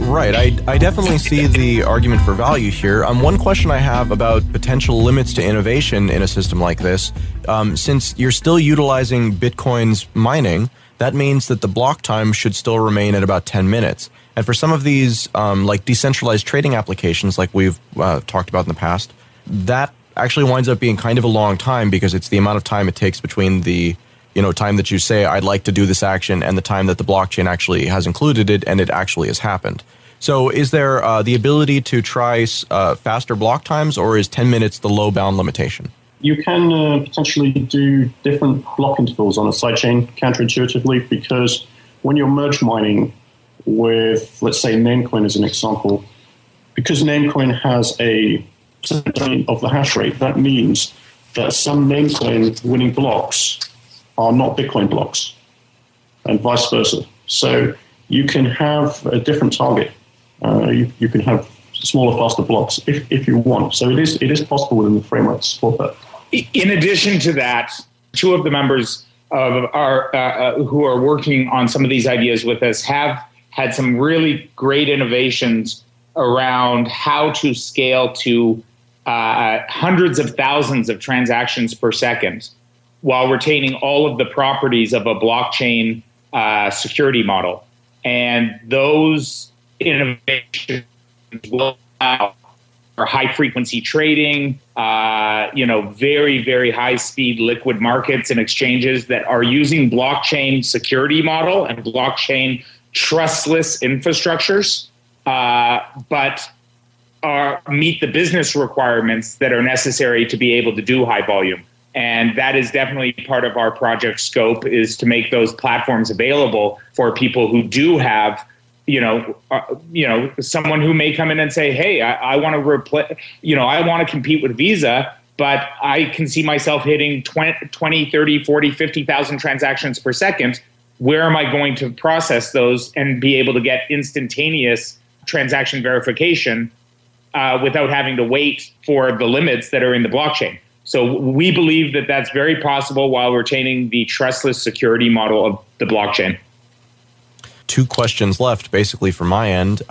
Right. I definitely see the argument for value here. One question I have about potential limits to innovation in a system like this, since you're still utilizing Bitcoin's mining, that means that the block time should still remain at about 10 minutes. And for some of these like decentralized trading applications like we've talked about in the past, that actually winds up being kind of a long time because it's the amount of time it takes between the time that you say, I'd like to do this action, and the time that the blockchain actually has included it and it actually has happened. So is there the ability to try faster block times, or is 10 minutes the low bound limitation? You can potentially do different block intervals on a sidechain counterintuitively, because when you're merge mining with, let's say, Namecoin as an example, because Namecoin has a percentage of the hash rate, that means that some Namecoin winning blocks are not Bitcoin blocks, and vice versa. So you can have a different target. You can have smaller, faster blocks if you want. So it is possible within the framework to support that. In addition to that, two of the members of our who are working on some of these ideas with us have had some really great innovations around how to scale to hundreds of thousands of transactions per second, while retaining all of the properties of a blockchain security model. And those innovations will allow for high-frequency trading, very, very high-speed liquid markets and exchanges that are using blockchain security model and blockchain trustless infrastructures, but meet the business requirements that are necessary to be able to do high volume. And that is definitely part of our project scope, is to make those platforms available for people who do have, someone who may come in and say, hey, I want to replace, I want to compete with Visa, but I can see myself hitting 20, 30, 40, 50,000 transactions per second. Where am I going to process those and be able to get instantaneous transaction verification without having to wait for the limits that are in the blockchain? So we believe that that's very possible while retaining the trustless security model of the blockchain. Two questions left, basically, from my end.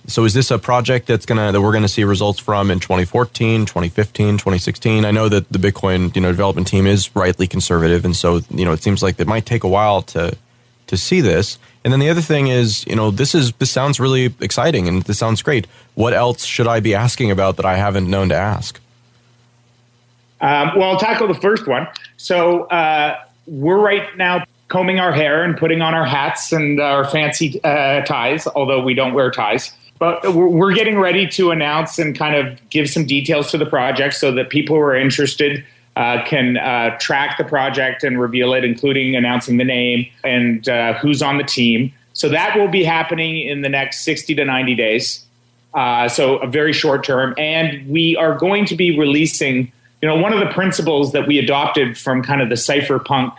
So is this a project that we're gonna see results from in 2014, 2015, 2016? I know that the Bitcoin development team is rightly conservative, and so it seems like it might take a while to see this. And then the other thing is, this sounds really exciting and this sounds great. What else should I be asking about that I haven't known to ask? Well, I'll tackle the first one. So we're right now combing our hair and putting on our hats and our fancy ties, although we don't wear ties. But we're getting ready to announce and kind of give some details to the project so that people who are interested can track the project and reveal it, including announcing the name and who's on the team. So that will be happening in the next 60 to 90 days. So a very short term. And we are going to be releasing, one of the principles that we adopted from kind of the cypherpunk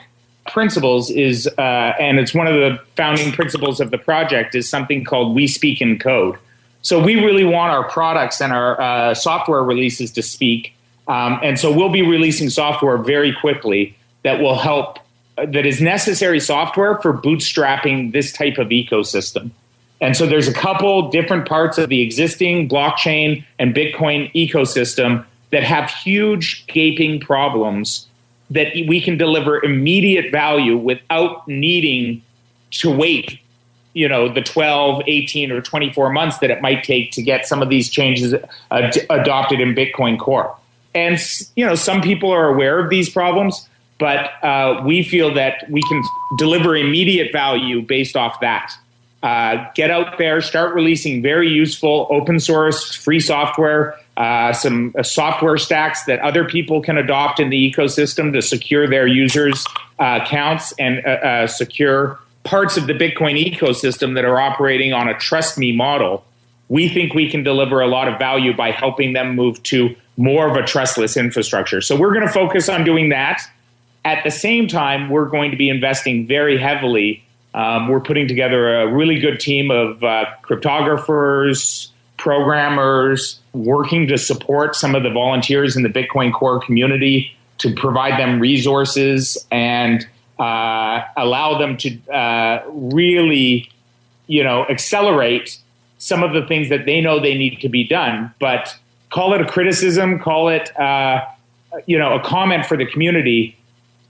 principles is, and it's one of the founding principles of the project, is something called We Speak in Code. So we really want our products and our software releases to speak. And so we'll be releasing software very quickly that will help, that is necessary software for bootstrapping this type of ecosystem. And so there's a couple different parts of the existing blockchain and Bitcoin ecosystem that have huge gaping problems that we can deliver immediate value without needing to wait, the 12, 18, or 24 months that it might take to get some of these changes adopted in Bitcoin Core. And, some people are aware of these problems, but we feel that we can deliver immediate value based off that. Get out there, start releasing very useful open source, free software, some software stacks that other people can adopt in the ecosystem to secure their users' accounts and secure parts of the Bitcoin ecosystem that are operating on a trust me model. We think we can deliver a lot of value by helping them move to more of a trustless infrastructure. So we're going to focus on doing that. At the same time, we're going to be investing very heavily. We're putting together a really good team of cryptographers, programmers, working to support some of the volunteers in the Bitcoin Core community to provide them resources and allow them to really, accelerate some of the things that they know they need to be done. But call it a criticism, call it a comment for the community.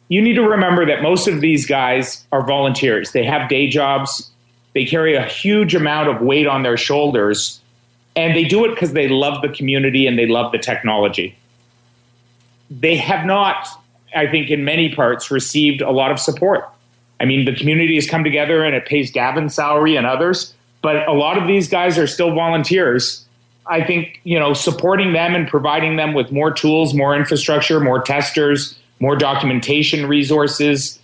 You need to remember that most of these guys are volunteers. They have day jobs. They carry a huge amount of weight on their shoulders, and they do it because they love the community and they love the technology. They have not, I think, in many parts, received a lot of support. I mean, the community has come together and it pays Gavin's salary and others, but a lot of these guys are still volunteers. I think, supporting them and providing them with more tools, more infrastructure, more testers, more documentation resources,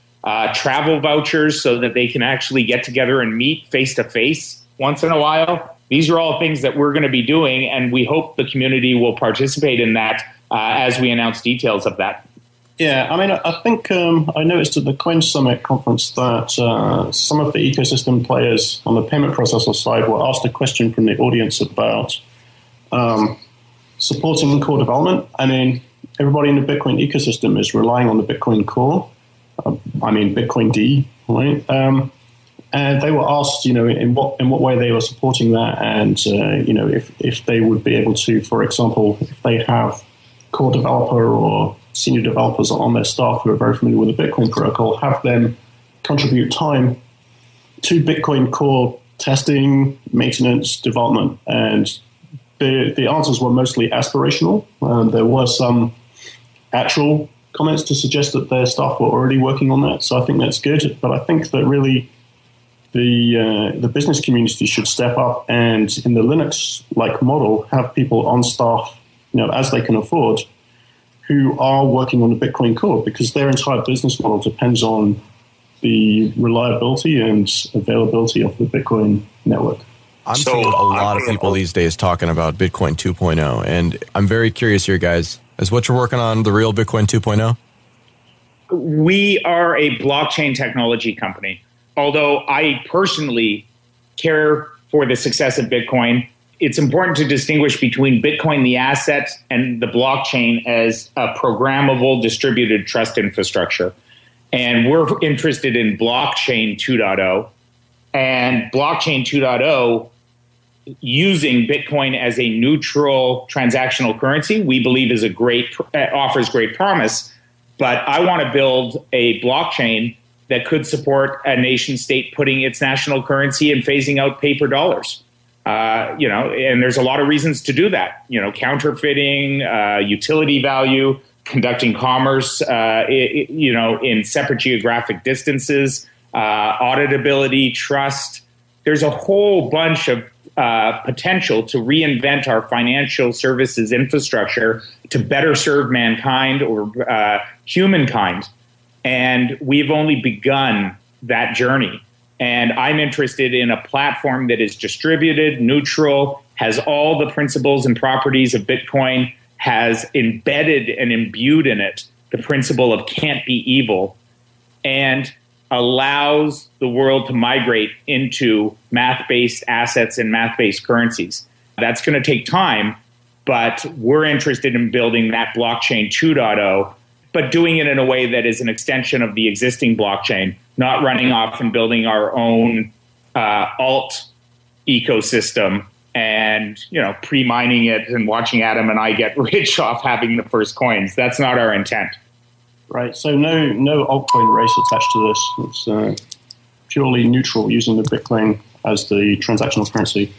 travel vouchers so that they can actually get together and meet face to face once in a while. These are all things that we're going to be doing, and we hope the community will participate in that as we announce details of that. Yeah, I mean, I think I noticed at the Coin Summit conference that some of the ecosystem players on the payment processor side were asked a question from the audience about supporting core development. I mean, everybody in the Bitcoin ecosystem is relying on the Bitcoin core. Bitcoin D, right? And they were asked, in what way they were supporting that, and if they would be able to, for example, if they have core developer or senior developers on their staff who are very familiar with the Bitcoin protocol, have them contribute time to Bitcoin core testing, maintenance, development. And the answers were mostly aspirational. There were some actual comments to suggest that their staff were already working on that. So I think that's good. But I think that really the business community should step up and, in the Linux-like model, have people on staff, as they can afford, who are working on the Bitcoin core, because their entire business model depends on the reliability and availability of the Bitcoin network. I'm seeing a lot of people these days talking about Bitcoin 2.0, and I'm very curious here, guys. Is what you're working on the real Bitcoin 2.0? We are a blockchain technology company. Although I personally care for the success of Bitcoin, it's important to distinguish between Bitcoin, the asset, and the blockchain as a programmable distributed trust infrastructure. And we're interested in blockchain 2.0. And blockchain 2.0, using Bitcoin as a neutral transactional currency, we believe offers great promise. But I want to build a blockchain that could support a nation state putting its national currency and phasing out paper dollars. And there's a lot of reasons to do that. Counterfeiting, utility value, conducting commerce, in separate geographic distances, auditability, trust. There's a whole bunch of potential to reinvent our financial services infrastructure to better serve mankind or humankind. And we've only begun that journey. And I'm interested in a platform that is distributed, neutral, has all the principles and properties of Bitcoin, has embedded and imbued in it the principle of can't be evil, and allows the world to migrate into math-based assets and math-based currencies. That's going to take time, but we're interested in building that blockchain 2.0, but doing it in a way that is an extension of the existing blockchain, not running off and building our own alt ecosystem and pre-mining it and watching Adam and I get rich off having the first coins. That's not our intent. Right. So no altcoin race attached to this. It's purely neutral, using the Bitcoin as the transactional currency.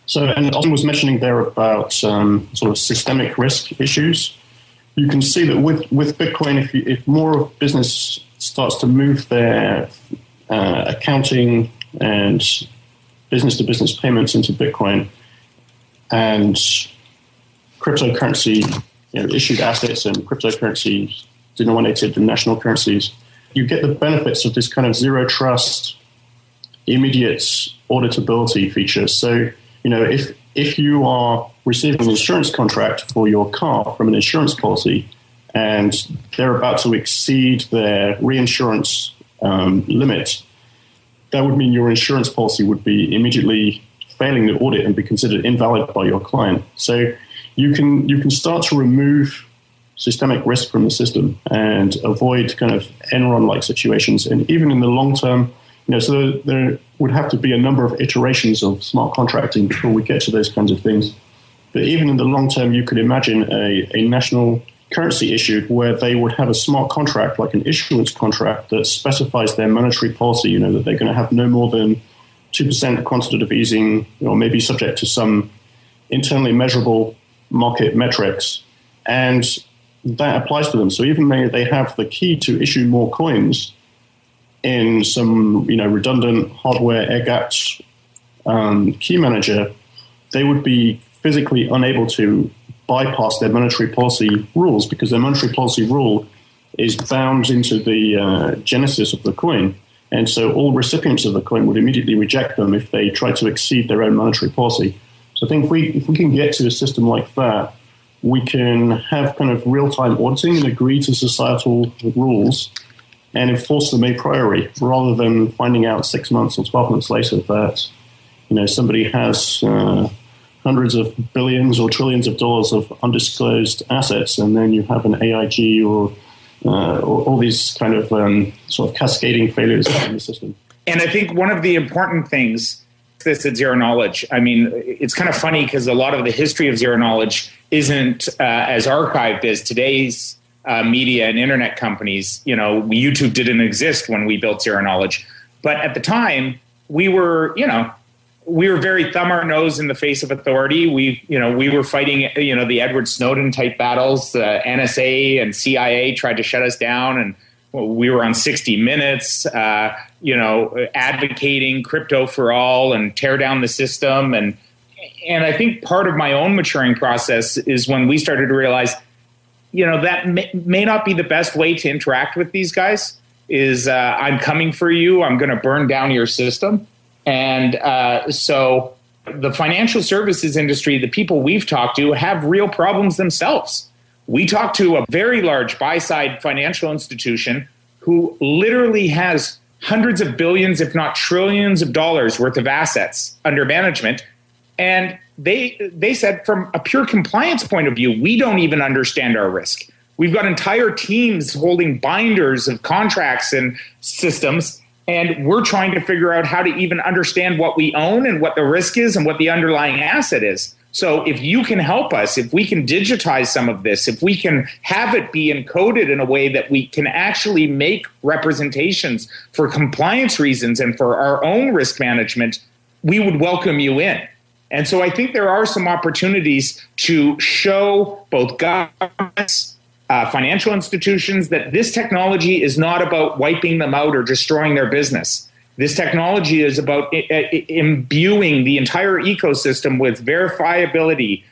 So, and Austin was mentioning there about sort of systemic risk issues. You can see that with Bitcoin, if more of business starts to move their accounting and business-to-business payments into Bitcoin, and cryptocurrency issued assets and cryptocurrency denominated in national currencies, you get the benefits of this kind of zero trust, immediate auditability feature. So, if you are receiving an insurance contract for your car from an insurance policy and they're about to exceed their reinsurance limit, that would mean your insurance policy would be immediately failing the audit and be considered invalid by your client. So you can start to remove systemic risk from the system and avoid kind of Enron-like situations. And even in the long term, So there would have to be a number of iterations of smart contracting before we get to those kinds of things. But even in the long term, you could imagine a national currency issued where they would have a smart contract, like an issuance contract, that specifies their monetary policy, that they're going to have no more than 2% quantitative easing, or maybe subject to some internally measurable market metrics. And that applies to them. So even though they have the key to issue more coins in some, redundant hardware air-gapped key manager, they would be physically unable to bypass their monetary policy rules, because their monetary policy rule is bound into the genesis of the coin. And so all recipients of the coin would immediately reject them if they try to exceed their own monetary policy. So I think if we can get to a system like that, we can have kind of real-time auditing and agree to societal rules and enforce them a priori, rather than finding out 6 months or 12 months later that somebody has hundreds of billions or trillions of dollars of undisclosed assets, and then you have an AIG or all these kind of sort of cascading failures in the system. And I think one of the important things this at Zero Knowledge, I mean, it's kind of funny because a lot of the history of Zero Knowledge isn't as archived as today's media and internet companies. YouTube didn't exist when we built Zero Knowledge. But at the time, we were very thumb our nose in the face of authority. We were fighting, the Edward Snowden type battles. The NSA and CIA tried to shut us down, and we were on 60 Minutes, advocating crypto for all and tear down the system. And I think part of my own maturing process is when we started to realize, that may not be the best way to interact with these guys. Is I'm coming for you. I'm going to burn down your system. And so the financial services industry, the people we've talked to, have real problems themselves. We talked to a very large buy-side financial institution who literally has hundreds of billions, if not trillions of dollars worth of assets under management. And they said, from a pure compliance point of view, we don't even understand our risk. We've got entire teams holding binders of contracts and systems, and we're trying to figure out how to even understand what we own and what the risk is and what the underlying asset is. So if you can help us, if we can digitize some of this, if we can have it be encoded in a way that we can actually make representations for compliance reasons and for our own risk management, we would welcome you in. And so I think there are some opportunities to show both governments, financial institutions, that this technology is not about wiping them out or destroying their business. This technology is about imbuing the entire ecosystem with verifiability,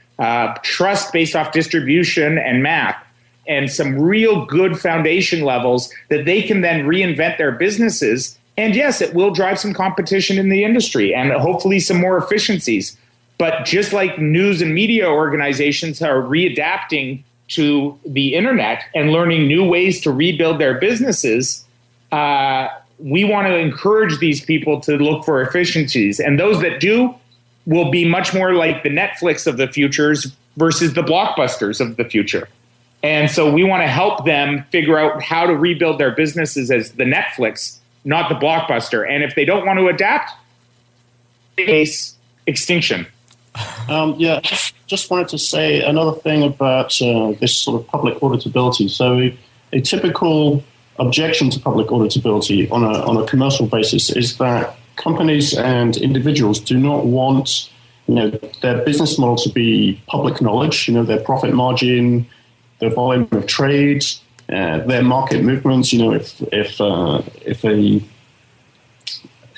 trust based off distribution and math, and some real good foundation levels that they can then reinvent their businesses. And yes, it will drive some competition in the industry and hopefully some more efficiencies. But just like news and media organizations are readapting to the internet and learning new ways to rebuild their businesses, we want to encourage these people to look for efficiencies. And those that do will be much more like the Netflix of the futures versus the Blockbusters of the future. And so we want to help them figure out how to rebuild their businesses as the Netflix, not the Blockbuster. And if they don't want to adapt, face extinction. Just wanted to say another thing about this sort of public auditability. So a typical objection to public auditability on a commercial basis is that companies and individuals do not want their business model to be public knowledge. Their profit margin, their volume of trades, their market movements.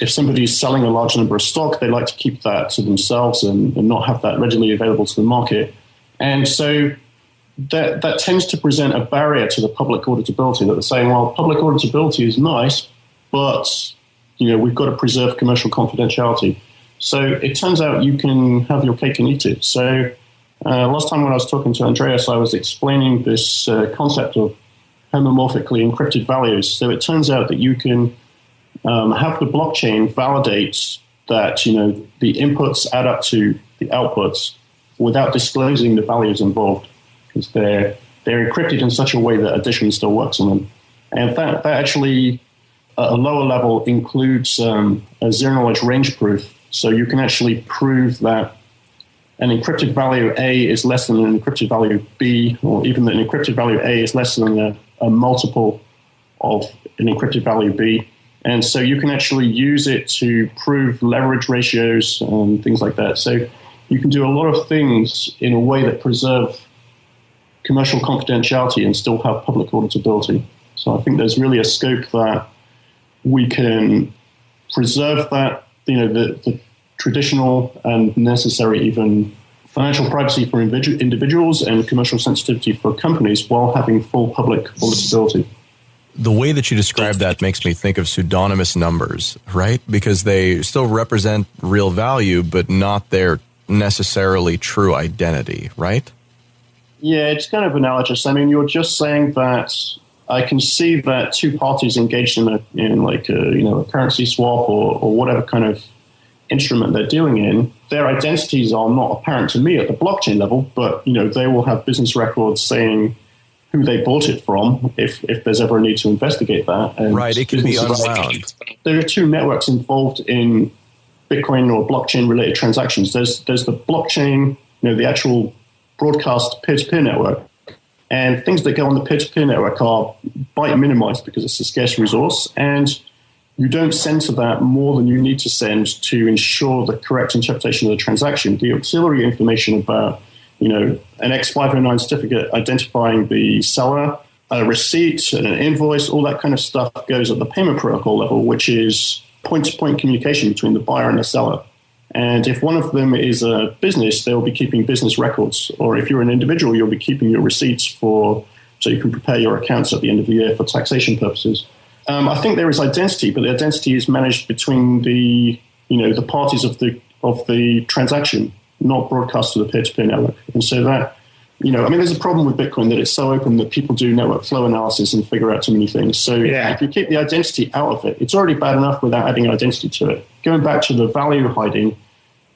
If somebody's selling a large number of stock, they like to keep that to themselves and not have that readily available to the market. And so that tends to present a barrier to the public auditability, that they're saying, well, public auditability is nice, but we've got to preserve commercial confidentiality. So it turns out you can have your cake and eat it. So last time when I was talking to Andreas, I was explaining this concept of homomorphically encrypted values. So it turns out that you can have the blockchain validate that the inputs add up to the outputs without disclosing the values involved, because they're encrypted in such a way that addition still works on them. And that actually at a lower level includes a zero-knowledge range proof. So you can actually prove that an encrypted value A is less than an encrypted value B, or even that an encrypted value A is less than a multiple of an encrypted value B. And so you can actually use it to prove leverage ratios and things like that. So you can do a lot of things in a way that preserve commercial confidentiality and still have public auditability. So I think there's really a scope that we can preserve that, the traditional and necessary even financial privacy for individuals and commercial sensitivity for companies while having full public auditability. The way that you describe that makes me think of pseudonymous numbers, right? Because they still represent real value, but not their necessarily true identity, right? Yeah, it's kind of analogous. I mean, you're just saying that I can see that two parties engaged in a currency swap or whatever kind of instrument they're dealing in, their identities are not apparent to me at the blockchain level, but they will have business records saying who they bought it from if there's ever a need to investigate that. And right, it can be unwound. There are two networks involved in Bitcoin or blockchain related transactions. There's the blockchain, the actual broadcast peer-to-peer network, and things that go on the peer-to-peer network are byte minimized because it's a scarce resource, and you don't censor that more than you need to send to ensure the correct interpretation of the transaction. The auxiliary information about, an X509 certificate identifying the seller, a receipt, an invoice, all that kind of stuff goes at the payment protocol level, which is point-to-point communication between the buyer and the seller. And if one of them is a business, they'll be keeping business records. Or if you're an individual, you'll be keeping your receipts so you can prepare your accounts at the end of the year for taxation purposes. I think there is identity, but the identity is managed between the parties of the transaction, not broadcast to the peer-to-peer network. And so that, there's a problem with Bitcoin that it's so open that people do network flow analysis and figure out too many things. So if you keep the identity out of it, it's already bad enough without adding identity to it. Going back to the value hiding,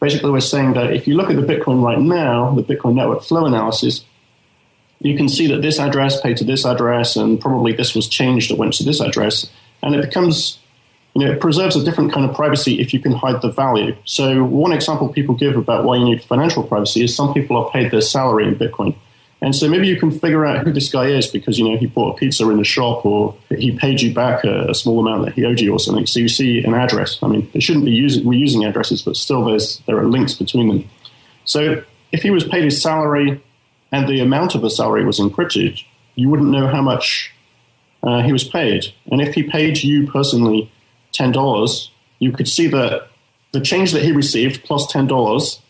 basically we're saying that if you look at the Bitcoin right now, the Bitcoin network flow analysis, you can see that this address paid to this address, and probably this was changed that went to this address. And it becomes, it preserves a different kind of privacy if you can hide the value. So one example people give about why you need financial privacy is some people are paid their salary in Bitcoin. And so maybe you can figure out who this guy is because, he bought a pizza in the shop or he paid you back a small amount that he owed you or something. So you see an address. I mean, it shouldn't be reusing addresses, but still there are links between them. So if he was paid his salary and the amount of the salary was encrypted, you wouldn't know how much he was paid. And if he paid you personally $10, you could see that the change that he received plus $10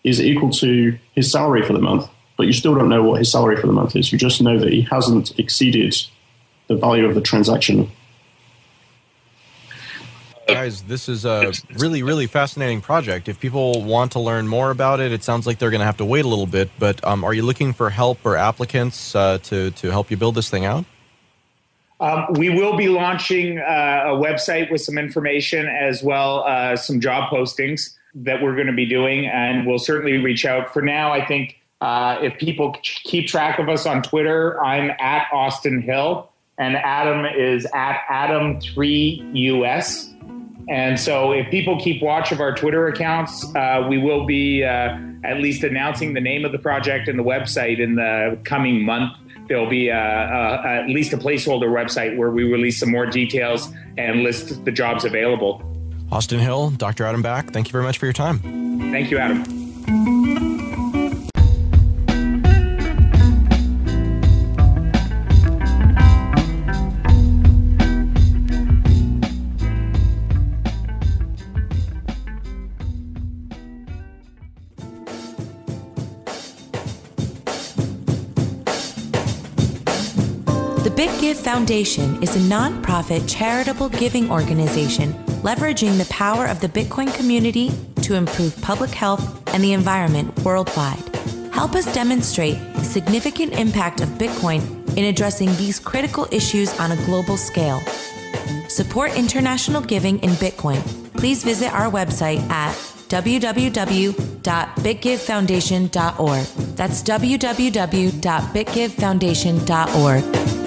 is equal to his salary for the month. But you still don't know what his salary for the month is. You just know that he hasn't exceeded the value of the transaction. Guys, this is a really, really fascinating project. If people want to learn more about it, it sounds like they're going to have to wait a little bit. But are you looking for help or applicants to help you build this thing out? We will be launching a website with some information as well as some job postings that we're going to be doing, and we'll certainly reach out. For now, I think if people keep track of us on Twitter, I'm at Austin Hill, and Adam is at Adam3US. And so if people keep watch of our Twitter accounts, we will be at least announcing the name of the project and the website in the coming month. There'll be at least a placeholder website where we release some more details and list the jobs available. Austin Hill, Dr. Adam Back, thank you very much for your time. Thank you, Adam. The BitGive Foundation is a nonprofit charitable giving organization leveraging the power of the Bitcoin community to improve public health and the environment worldwide. Help us demonstrate the significant impact of Bitcoin in addressing these critical issues on a global scale. Support international giving in Bitcoin. Please visit our website at www.bitgivefoundation.org. That's www.bitgivefoundation.org.